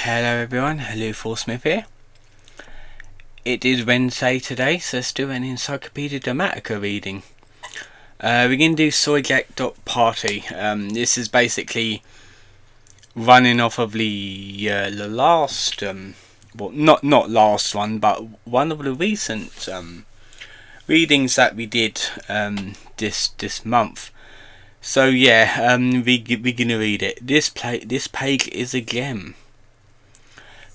Hello everyone, Hello Smith here. It is Wednesday today, so let's do an Encyclopedia Dramatica reading. We're going to do Soyjak.Party. This is basically running off of the last, well, not last one, but one of the recent readings that we did this month. So yeah, we're gonna read it. This page is a gem.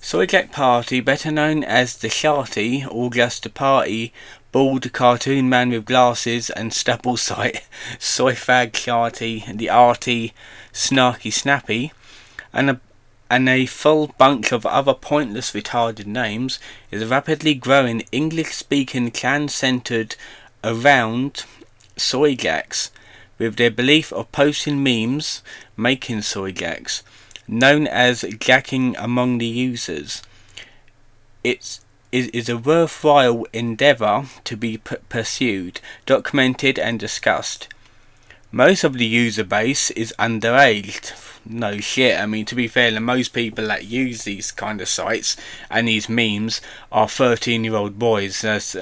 Soyjak.Party, better known as the Sharty, Encyclopedia, bald cartoon man with glasses and stubble sight, Soyjak.Party, the arty, snarky snappy, and a full bunch of other pointless retarded names, is a rapidly growing English-speaking clan centered around Soyjaks, with their belief of posting memes, making Soyjaks, known as jacking among the users. It is a worthwhile endeavour to be pursued, documented and discussed. Most of the user base is underaged. No shit, I mean, to be fair, most people that use these kind of sites and these memes are 13-year-old boys. That's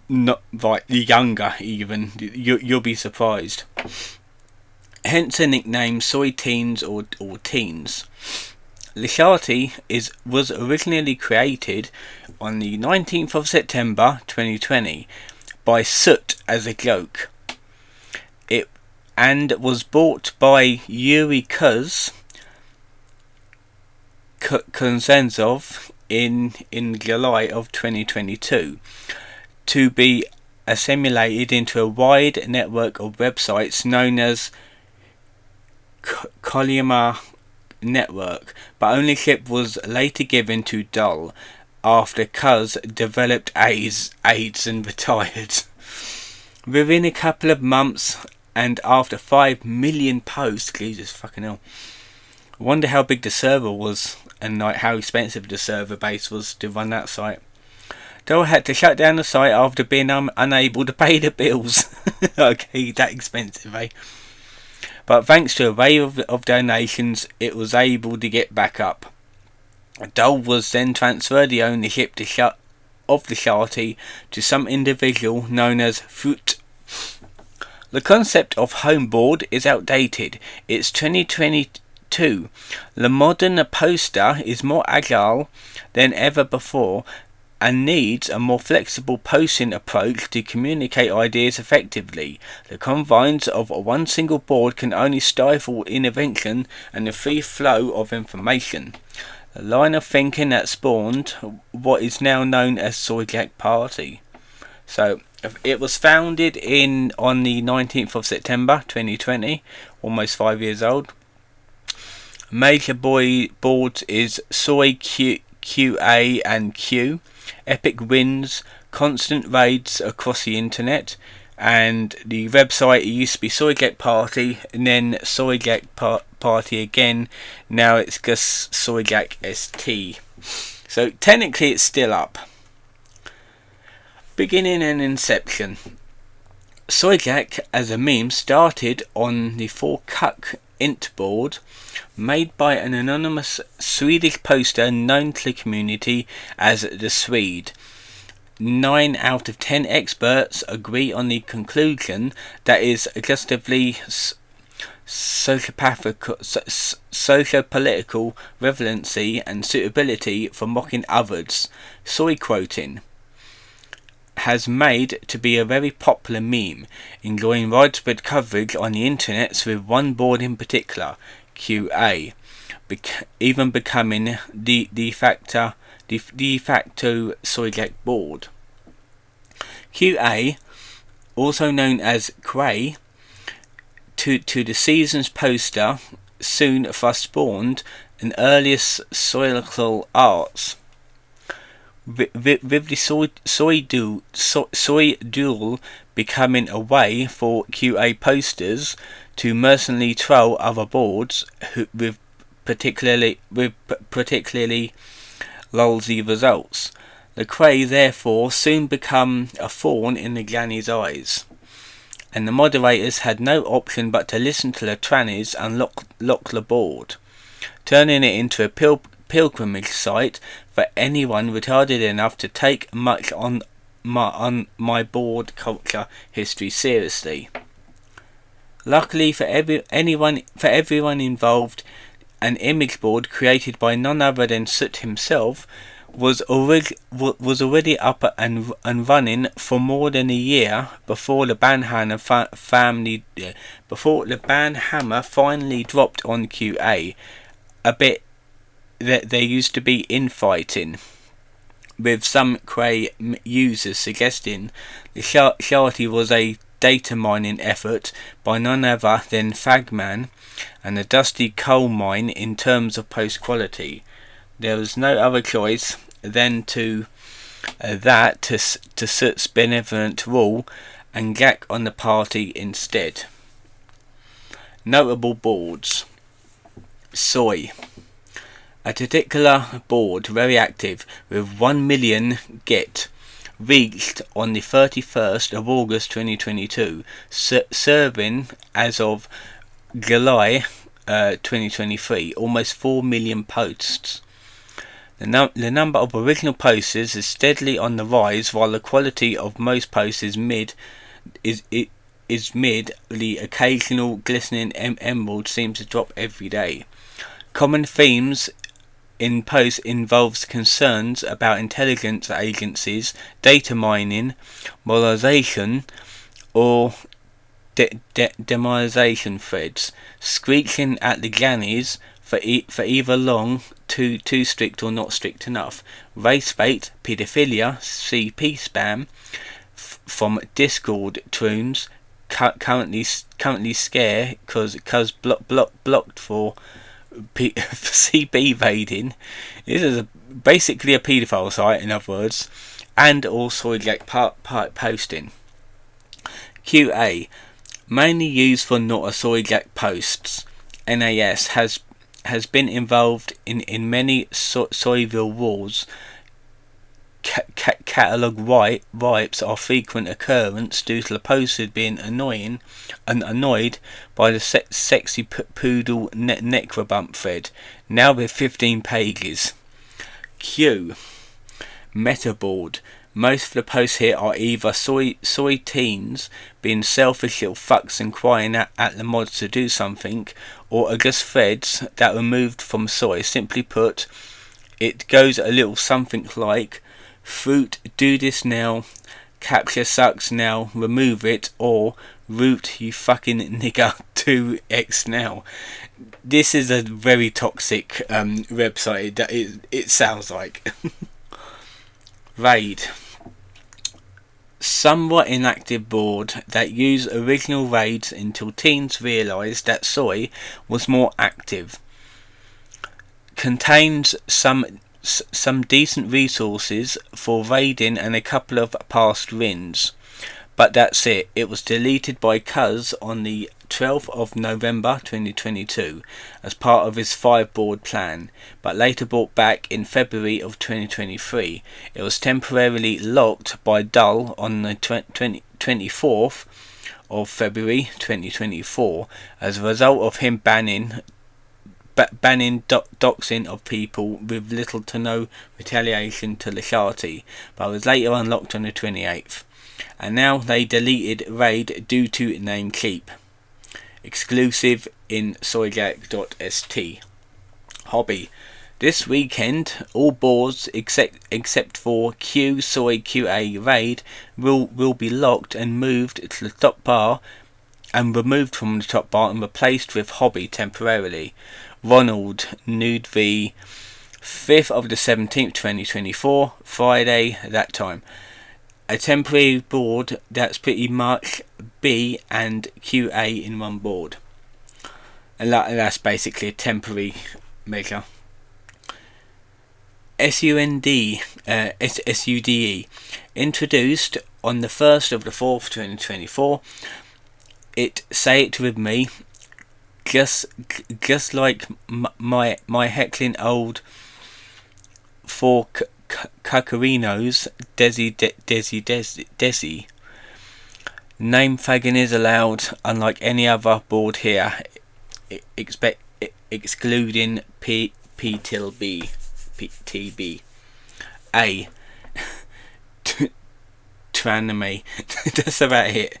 not right, younger even. You'll be surprised. Hence the nickname Soy Teens or Teens. Lisharty was originally created on the 19th of September 2020 by Soot as a joke. It was bought by Yuri Konzenzov in July of 2022 to be assimilated into a wide network of websites known as Kolyma network, but ownership was later given to Dull after Kuz developed AIDS and retired. Within a couple of months and after 5 million posts, Jesus fucking hell. I wonder how big the server was and like how expensive the server base was to run that site. Dull had to shut down the site after being unable to pay the bills. Okay, that expensive, eh? But thanks to a wave of donations, it was able to get back up. Dull was then transferred the ownership of the Sharty to some individual known as Fruit. The concept of homeboard is outdated. It's 2022. The modern poster is more agile than ever before and needs a more flexible posting approach to communicate ideas effectively. The confines of one single board can only stifle innovation and the free flow of information. The line of thinking that spawned what is now known as Soyjak.Party. So it was founded on the 19th of September 2020, almost 5 years old. Major boards is Soy QA and Q. Epic wins, constant raids across the internet, and the website used to be Soyjak.Party and then Soyjak.Party again. Now it's just Soyjak ST. So technically it's still up. Beginning and inception. Soyjak as a meme started on the 4Cuck int board made by an anonymous Swedish poster known to the community as the Swede. 9 out of 10 experts agree on the conclusion that is adjustively socio-political relevancy and suitability for mocking others. Soy quoting has made to be a very popular meme, enjoying widespread coverage on the internet, with one board in particular, QA, even becoming the de facto Soyjak board. QA, also known as Quay, to the season's poster, soon thus spawned an earliest Soyjak arts. With the soy duel becoming a way for QA posters to mercilessly troll other boards with particularly lousy results. The Cray therefore soon become a thorn in the granny's eyes, and the moderators had no option but to listen to the trannies and lock the board, turning it into a pilgrimage site for anyone retarded enough to take much on my board culture history seriously. Luckily for everyone involved, an image board created by none other than Soot himself was already up and running for more than a year before the Banhammer finally dropped on QA. A bit that there used to be infighting, with some Cray users suggesting the Sharty was a data mining effort by none other than Fagman and a dusty coal mine in terms of post quality. There was no other choice than to Soot's benevolent rule and gack on the party instead. Notable boards. Soy. A particular board very active with 1 million get reached on the 31st of August 2022, serving as of July 2023 almost 4 million posts. The number of original posters is steadily on the rise, while the quality of most posts is mid. The occasional glistening emerald seems to drop every day. Common themes in posts involves concerns about intelligence agencies, data mining, moralization, or demonization threads, screeching at the Gannies for either long, too strict or not strict enough, race bait, paedophilia, CP spam from Discord tunes, currently scare cause blocked for CB raiding. This is basically a paedophile site, in other words, and all Soyjak.Party posting. QA, mainly used for not a Soyjak posts. NAS has been involved in many Soyville wars. Catalogue wipes are frequent occurrence due to the posters being annoyed by the sexy poodle necrobump thread, now with 15 pages. Q. Metaboard. Most of the posts here are either soy teens being selfish little fucks and crying at the mods to do something, or are just threads that were moved from soy. Simply put, it goes a little something like: fruit, do this now, capture sucks now, remove it, or root, you fucking nigger, 2x now. This is a very toxic website that it sounds like. Raid. Somewhat inactive board that used original raids until teens realised that Soy was more active. Contains some decent resources for raiding and a couple of past wins, but that's it. It was deleted by Cuz on the 12th of November 2022 as part of his 5-board plan, but later brought back in February of 2023. It was temporarily locked by Dull on the 24th of February 2024 as a result of him banning doxing of people with little to no retaliation to the Sharty, but was later unlocked on the 28th. And now they deleted raid due to name keep. Exclusive in Soyjak.St. Hobby. This weekend, all boards except for Q Soy QA raid will be locked and moved to the top bar, and removed from the top bar and replaced with Hobby temporarily. Ronald, Nude V, 5th of the 17th 2024, Friday that time. A temporary board that's pretty much B and QA in one board, and that's basically a temporary measure. SUDE, introduced on the 1st of the 4th 2024. Say it with me, just like my heckling old four Cacarinos, Desi. Name fagging is allowed, unlike any other board here, excluding P till B. TB. A. Traname. That's about it.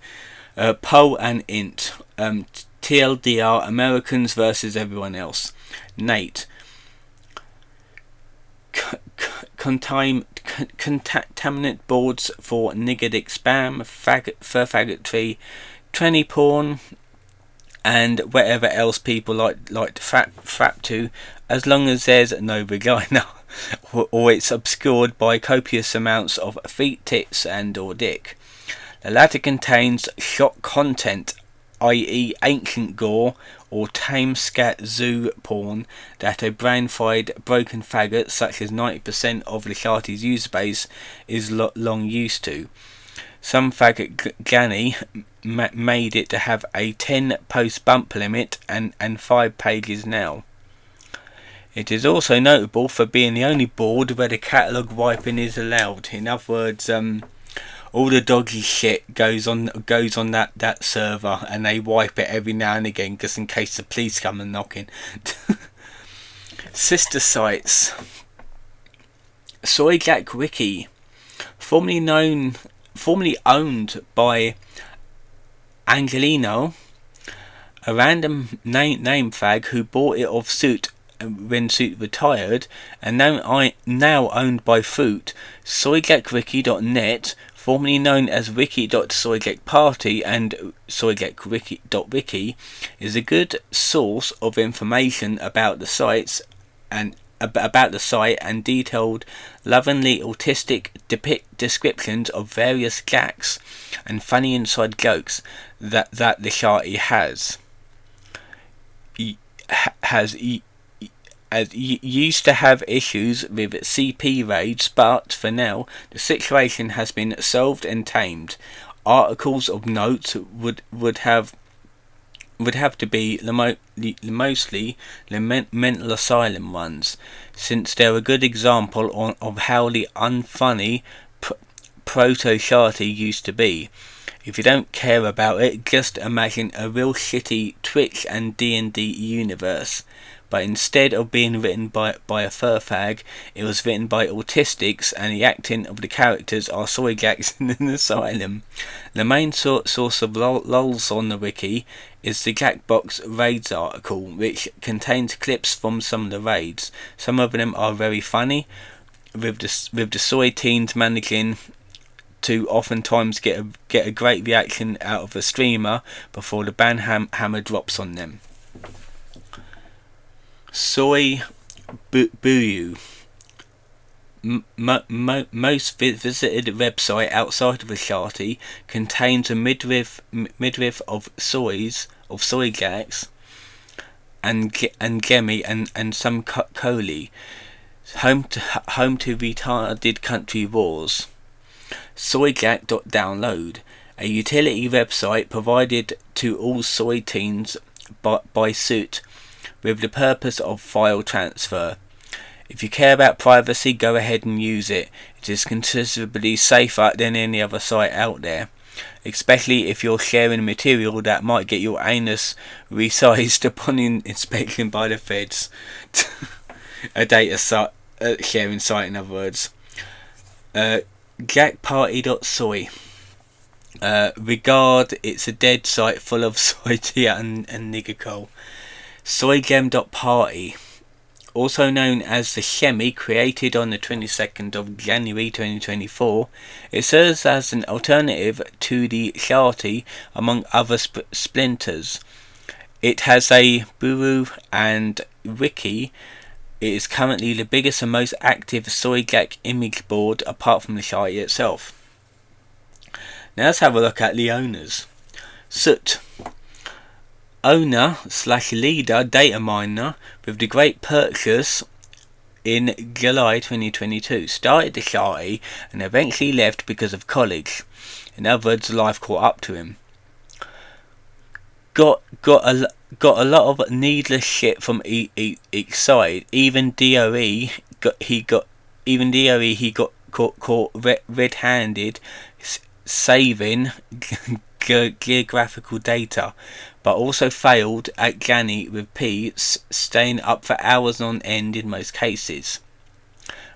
Poll and Int. TLDR, Americans versus everyone else. Nate. Contaminant boards for niggarding spam, fur faggotry, tranny porn, and whatever else people like to frap to, as long as there's no vagina, or it's obscured by copious amounts of feet, tits, and or dick. The latter contains shock content, i.e. ancient gore or tame scat zoo porn that a brain-fried broken faggot such as 90% of the Sharty's user base is long used to. Some faggot Granny made it to have a 10 post bump limit and 5 pages now. It is also notable for being the only board where the catalogue wiping is allowed. In other words, all the dodgy shit goes on that server, and they wipe it every now and again just in case the police come and knocking. Sister sites. Soyjak Wiki, formerly owned by Angelino, a random name fag who bought it off Suit when Suit retired, and now owned by Foot. Soyjakwiki.net, formerly known as Wiki.Soyjak.Party and Soyjakwiki.wiki, is a good source of information about the sites and about the site, and detailed, lovingly autistic descriptions of various gags and funny inside jokes that the Sharty has used to have issues with CP raids, but for now the situation has been solved and tamed. Articles of note would have to be mostly the mental asylum ones, since they're a good example of how the unfunny proto-Sharty used to be. If you don't care about it, just imagine a real shitty Twitch and D&D universe. But instead of being written by a fur fag, it was written by autistics, and the acting of the characters are Soyjaks in an asylum. The main source of lols on the wiki is the Jackbox Raids article, which contains clips from some of the raids. Some of them are very funny, with the soy teens managing to oftentimes get a great reaction out of a streamer before the ban hammer drops on them. Soy Buyu, most visited website outside of the Sharty, contains a midriff of Soyjaks and Gemi and some Coley, home to retarded country wars. Soyjak.download, a utility website provided to all soy teens by Suit, with the purpose of file transfer. If you care about privacy, go ahead and use it. It is considerably safer than any other site out there, especially if you're sharing material that might get your anus resized upon inspection by the feds. A data sharing site, in other words. Jackparty.soy. Regard it's a dead site full of soy tea and nigger coal. Soyjak.Party, also known as the Shemi, created on the 22nd of January 2024, it serves as an alternative to the Sharty among other splinters. It has a Buru and Wiki. It is currently the biggest and most active Soyjak image board apart from the Sharty itself. Now let's have a look at the owners. Soot, owner/leader data miner with the great purchase in July 2022, started the Sharty and eventually left because of college. In other words, life caught up to him. Got a lot of needless shit from each side. Even DOE he got caught red-handed saving geographical data, but also failed at Granny with P, staying up for hours on end in most cases.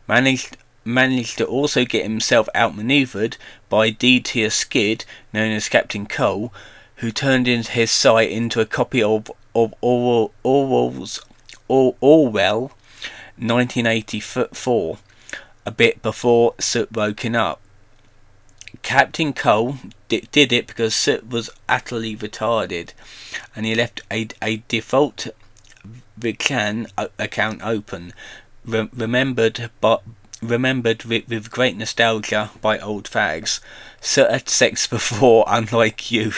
managed to also get himself outmaneuvered by D-tier skid known as Captain Cole, who turned his site into a copy of Orwell's 1984, a bit before Soot woken up. Captain Cole did it because Soot was utterly retarded, and he left a default account open, remembered with great nostalgia by old fags. Soot had sex before, unlike you.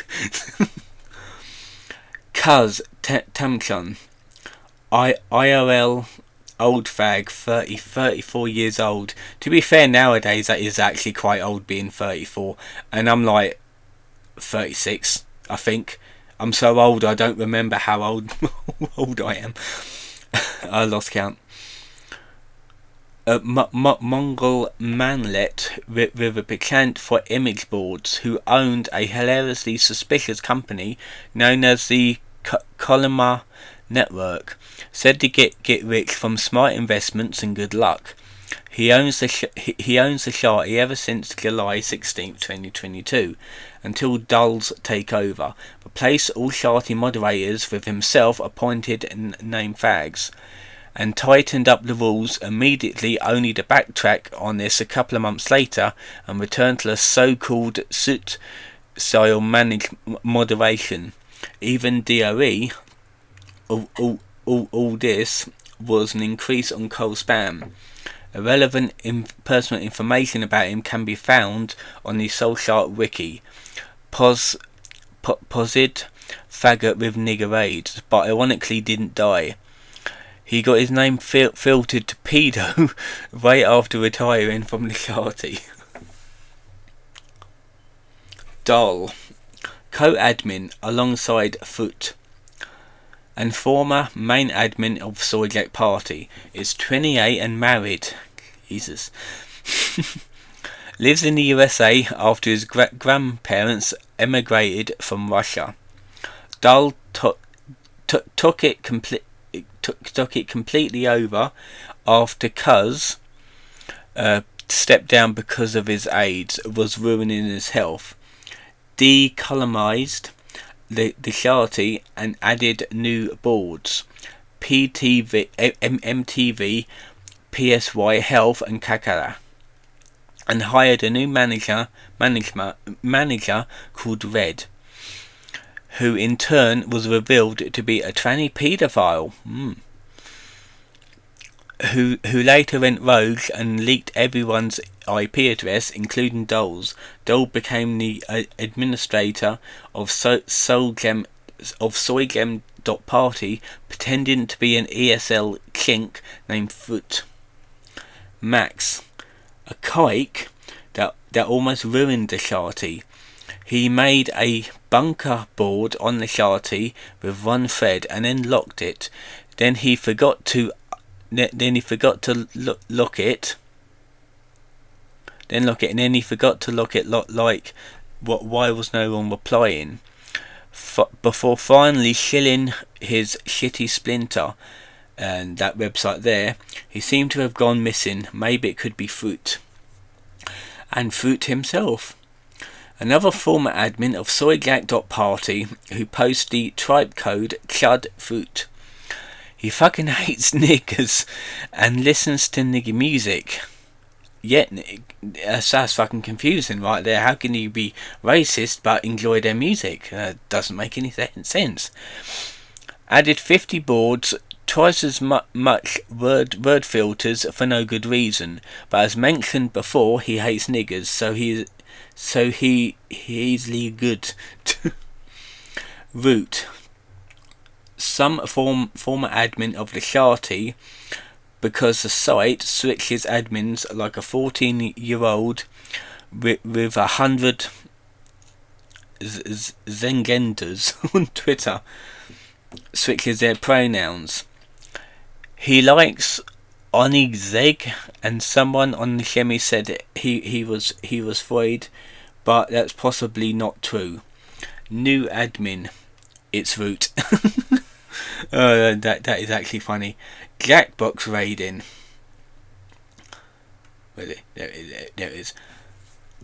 Cuz Tamchon, IRL old fag, 34 years old. To be fair, nowadays that is actually quite old, being 34, and I'm like 36, I think. I'm so old I don't remember how old I am. I lost count. Mongol manlet with a penchant for image boards, who owned a hilariously suspicious company known as the Colima Network, said to get rich from smart investments and good luck. He owns the Sharty ever since July 16th, 2022, until Dulls take over, replace all Sharty moderators with himself appointed and named fags, and tightened up the rules immediately, only to backtrack on this a couple of months later and return to the so-called Soot style moderation. Even DOE, all this was an increase on Cole spam. Irrelevant personal information about him can be found on the Soulshark wiki. Posid faggot with nigger AIDS, but ironically didn't die. He got his name filtered to pedo right after retiring from the Sharty. Doll, co-admin alongside Foot, and former main admin of Soyjak.Party, is 28 and married. Jesus. Lives in the USA after his grandparents emigrated from Russia. Dull took it completely over after Cuz stepped down because of his AIDS, was ruining his health. Decolonized the Sharty and added new boards, PTV, MTV, PSY Health and Kakara, and hired a new manager called Red, who in turn was revealed to be a tranny paedophile, who later went rogue and leaked everyone's IP address, including Doll's. Doll became the administrator of Soyjak.Party, pretending to be an ESL kink named Foot. Max, a kike that almost ruined the Sharty. He made a bunker board on the Sharty with one thread and then locked it. Then he forgot to lock it. And then he forgot to lock it. Why was no one replying? Before finally shilling his shitty splinter, and that website there, he seemed to have gone missing. Maybe it could be Fruit. And Fruit himself. Another former admin of Soyjak.Party who posts the tribe code Chud Fruit. He fucking hates niggers and listens to nigger music. Yet, that's fucking confusing right there. How can you be racist but enjoy their music? Doesn't make any sense. Added 50 boards, twice as much word filters for no good reason. But as mentioned before, he hates niggers, so he's good. Root. Some former admin of the Sharty, because the site switches admins like a 14-year-old with 100 Zengenders on Twitter, switches their pronouns. He likes Onigzeg, and someone on the Shemi said he was Freud, but that's possibly not true. New admin, it's Root. That is actually funny. Jackbox raiding. Where is it? There it is.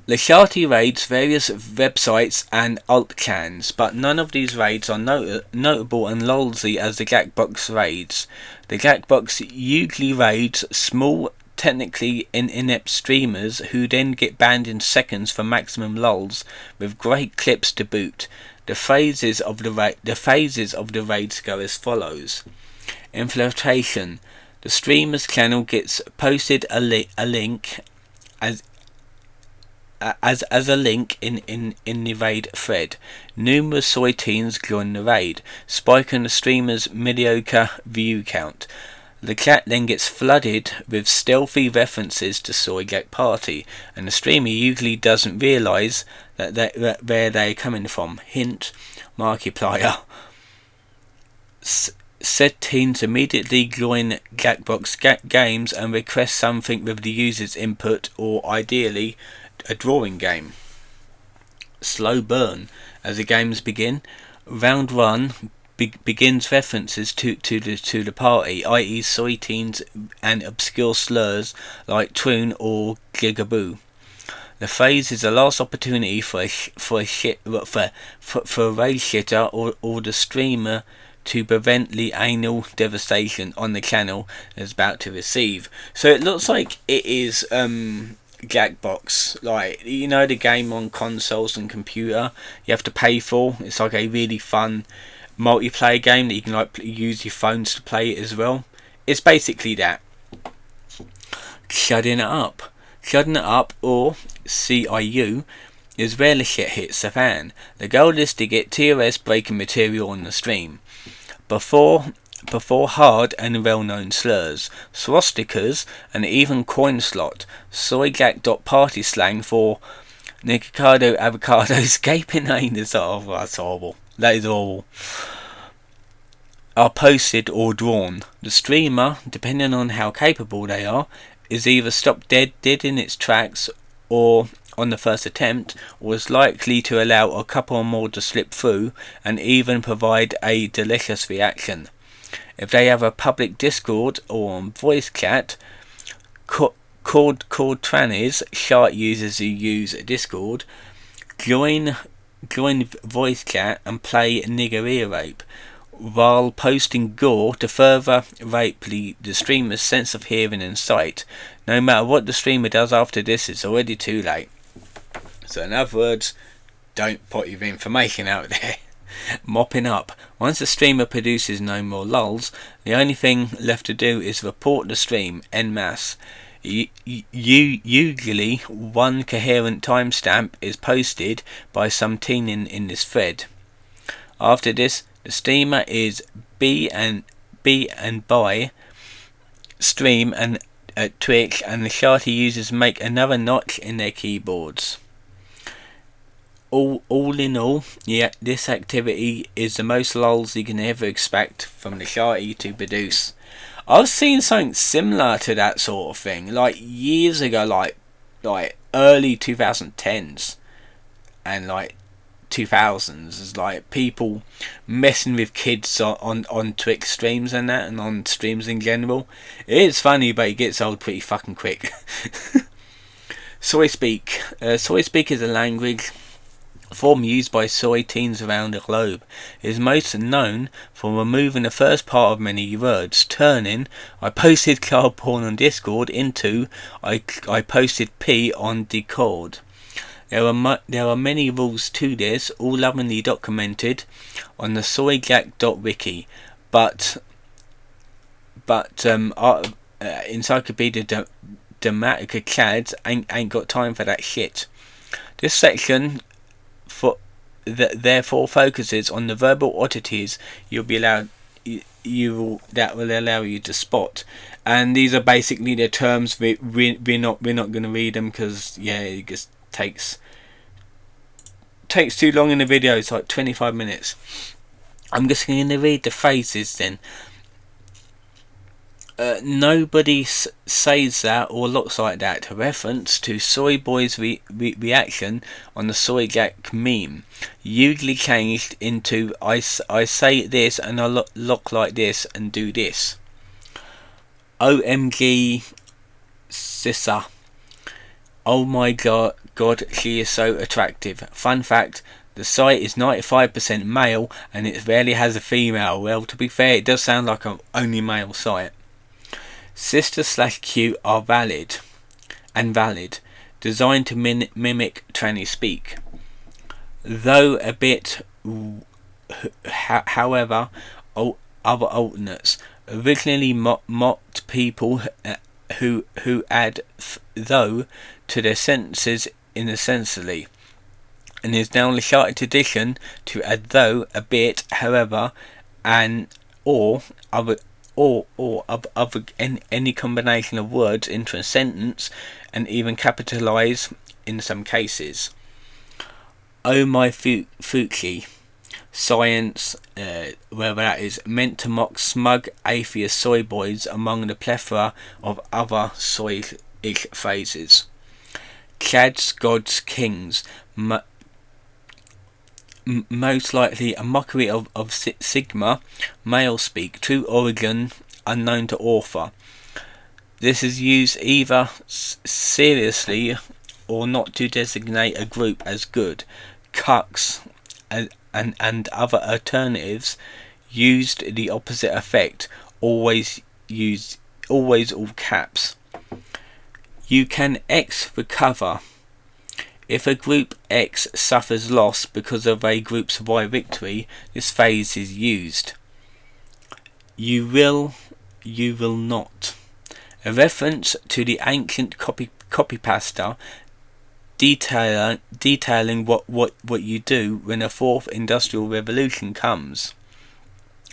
Lashati raids various websites and alt-cans, but none of these raids are notable and lolsy as the Jackbox raids. The Jackbox usually raids small, technically inept streamers who then get banned in seconds for maximum lulz, with great clips to boot. The phases of the raids go as follows. Infiltration. The streamer's channel gets posted a link as a link in the raid thread. Numerous soy teens join the raid, spiking the streamer's mediocre view count. The chat then gets flooded with stealthy references to Soyjak.Party, and the streamer usually doesn't realise that where they're coming from. Hint: Markiplier. Said teens immediately join Jackbox games and request something with the user's input, or ideally a drawing game. Slow burn. As the games begin, round 1 begins references to the party, i.e. soy teens and obscure slurs like Troon or Gigaboo. The phase is the last opportunity for a raid shitter or the streamer to prevent the anal devastation on the channel is about to receive. So it looks like it is Jackbox, like, you know, the game on consoles and computer you have to pay for. It's like a really fun multiplayer game that you can like use your phones to play it as well. It's basically that. Shutting it up, or CIU, is where the shit hits the fan. The goal is to get TOS breaking material on the stream before hard and well-known slurs, swastikas, and even coin slot. Soyjak.Party slang for Nikocado avocado escaping anus. Oh, that's horrible. That is horrible. Are posted or drawn. The streamer, depending on how capable they are, is either stopped dead in its tracks or on the first attempt, or is likely to allow a couple more to slip through and even provide a delicious reaction. If they have a public Discord or voice chat, called trannies, shark users who use Discord, join voice chat and play nigger ear rape, while posting gore to further rape the streamer's sense of hearing and sight. No matter what the streamer does after this, it's already too late. So in other words, don't put your information out there. Mopping up. Once the streamer produces no more lulz, the only thing left to do is report the stream en masse. Usually one coherent timestamp is posted by some teen in this thread. After this, the streamer is B and by stream and Twitch, and the Sharty users make another notch in their keyboards. All in all, yeah, this activity is the most lulz you can ever expect from the Sharty to produce. I've seen something similar to that sort of thing, like years ago, like early 2010s and like 2000s. Is like people messing with kids on Twitch streams and that, and on streams in general. It is funny, but it gets old pretty fucking quick. Soy speak. Soy speak is a language form used by soy teens around the globe. It is most known for removing the first part of many words, turning "I posted child porn on Discord" into I posted P on Discord. There are many rules to this, all lovingly documented on the Soyjak.wiki, but Encyclopedia Dramatica chads ain't got time for that shit. This section therefore focuses on the verbal oddities that will allow you to spot, and these are basically the terms. We're not going to read them because it just takes too long in the video. It's like 25 minutes. I'm just going to read the phrases then. Nobody says that or looks like that. A reference to Soy Boy's reaction on the Soyjak meme, usually changed into I say this and I look like this and do this. OMG Sissa. Oh my god, she is so attractive. Fun fact, the site is 95% male and it rarely has a female. Well, to be fair, it does sound like an only male site. Sister/cute are valid, designed to mimic tranny speak. Though a bit, however, other alternates originally mocked people who add though to their sentences innocently, and is now the shorter tradition to add though, a bit, however, and or other any combination of words into a sentence, and even capitalize in some cases. Oh my Fuchi. Science, whether that is meant to mock smug atheist soy boys among the plethora of other soy-ish phrases. Chads, gods, kings, most likely a mockery of Sigma, male speak, true origin unknown to author. This is used either seriously or not to designate a group as good. Cucks and other alternatives used the opposite effect, always all caps. You can X recover. If a group X suffers loss because of a group's Y victory, this phrase is used. You will not. A reference to the ancient copy pasta detailing what you do when a fourth industrial revolution comes,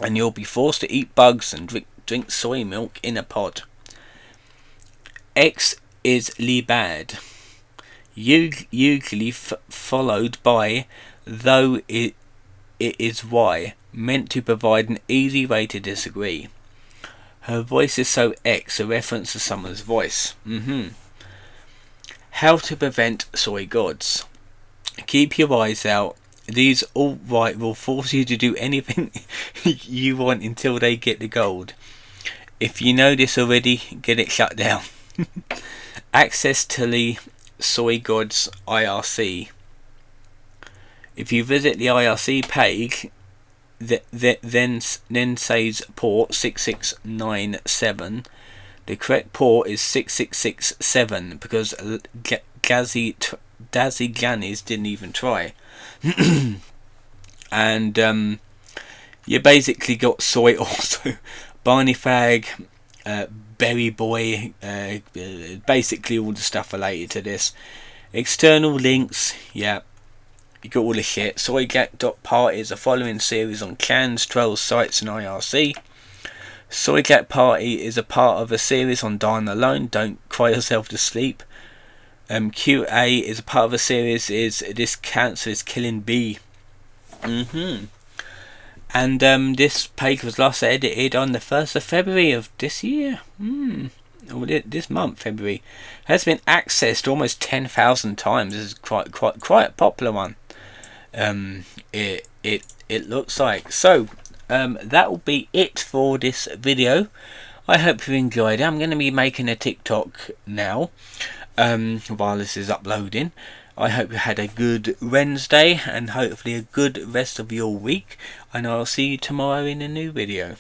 and you'll be forced to eat bugs and drink soy milk in a pod. X is li bad, usually followed by though it is Y, meant to provide an easy way to disagree. Her voice is so X, a reference to someone's voice. How to prevent soy gods. Keep your eyes out. These alt-right will force you to do anything you want until they get the gold. If you know this already, get it shut down. Access to the Soy Gods IRC. If you visit the IRC page, then says port 6697. The correct port is 6667 because Dazzy Gannies didn't even try. And you basically got soy also. Barney Fag, Berry Boy, basically all the stuff related to this. External links, yeah, you got all the shit. Soyjak.Party is a following series on clans, trolls, sites and IRC. Soyjak.Party is a part of a series on Dying Alone, Don't Cry Yourself to Sleep. QA is a part of a series is This Cancer is Killing B. And this page was last edited on the 1st of February of this year. Or this month, February. Has been accessed almost 10,000 times. This is quite a popular one. It looks like. So that will be it for this video. I hope you enjoyed it. I'm going to be making a TikTok now while this is uploading. I hope you had a good Wednesday and hopefully a good rest of your week, and I'll see you tomorrow in a new video.